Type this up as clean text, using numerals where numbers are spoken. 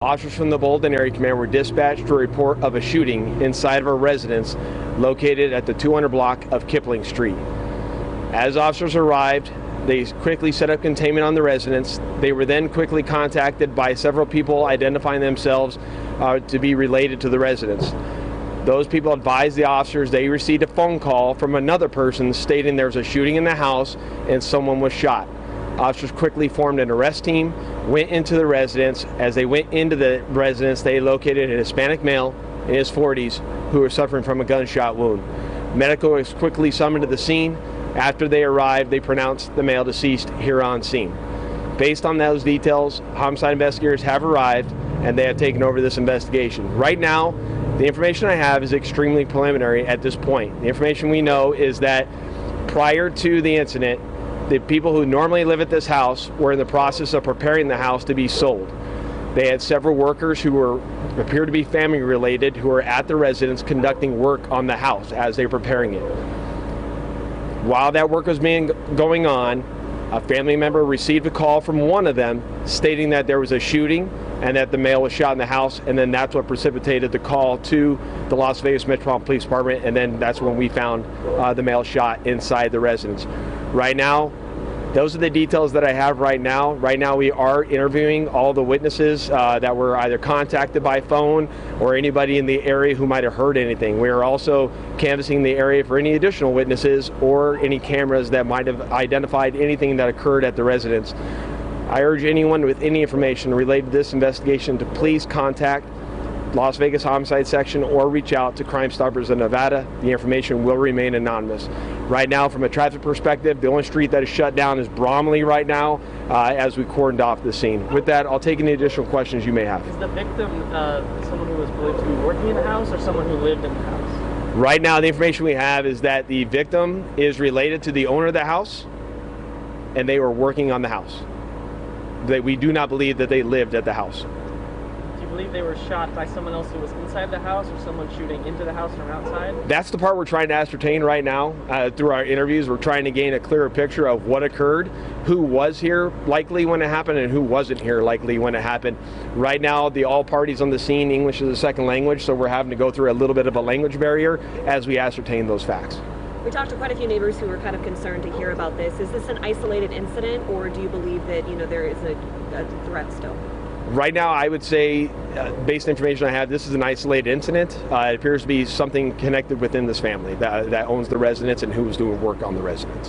Officers from the Bolden Area Command were dispatched to a report of a shooting inside of a residence located at the 200 block of Kipling Street. As officers arrived, they quickly set up containment on the residence. They were then quickly contacted by several people identifying themselves to be related to the residence. Those people advised the officers they received a phone call from another person stating there was a shooting in the house and someone was shot. Officers quickly formed an arrest team, went into the residence. As they went into the residence, they located a Hispanic male in his 40s who was suffering from a gunshot wound. Medical was quickly summoned to the scene. After they arrived, they pronounced the male deceased here on scene. Based on those details, homicide investigators have arrived and they have taken over this investigation. Right now, the information I have is extremely preliminary at this point. The information we know is that prior to the incident, the people who normally live at this house were in the process of preparing the house to be sold. They had several workers who appear to be family related who were at the residence conducting work on the house as they were preparing it. While that work was going on, a family member received a call from one of them stating that there was a shooting and that the male was shot in the house, and then that's what precipitated the call to the Las Vegas Metropolitan Police Department, and then that's when we found the male shot inside the residence. Right now, those are the details that I have right now. Right now we are interviewing all the witnesses that were either contacted by phone or anybody in the area who might have heard anything. We are also canvassing the area for any additional witnesses or any cameras that might have identified anything that occurred at the residence. I urge anyone with any information related to this investigation to please contact Las Vegas Homicide Section or reach out to Crime Stoppers of Nevada. The information will remain anonymous. Right now, from a traffic perspective, the only street that is shut down is Bromley right now as we cordoned off the scene. With that, I'll take any additional questions you may have. Is the victim someone who was believed to be working in the house or someone who lived in the house? Right now, the information we have is that the victim is related to the owner of the house and they were working on the house. We do not believe that they lived at the house. Do you believe they were shot by someone else who was inside the house or someone shooting into the house from outside? That's the part we're trying to ascertain right now. Through our interviews, we're trying to gain a clearer picture of what occurred, who was here likely when it happened, and who wasn't here likely when it happened. Right now, all parties on the scene, English is a second language, so we're having to go through a little bit of a language barrier as we ascertain those facts. We talked to quite a few neighbors who were kind of concerned to hear about this. Is this an isolated incident, or do you believe that there is a threat still? Right now, I would say, based on information I have, this is an isolated incident. It appears to be something connected within this family that owns the residence and who was doing work on the residence.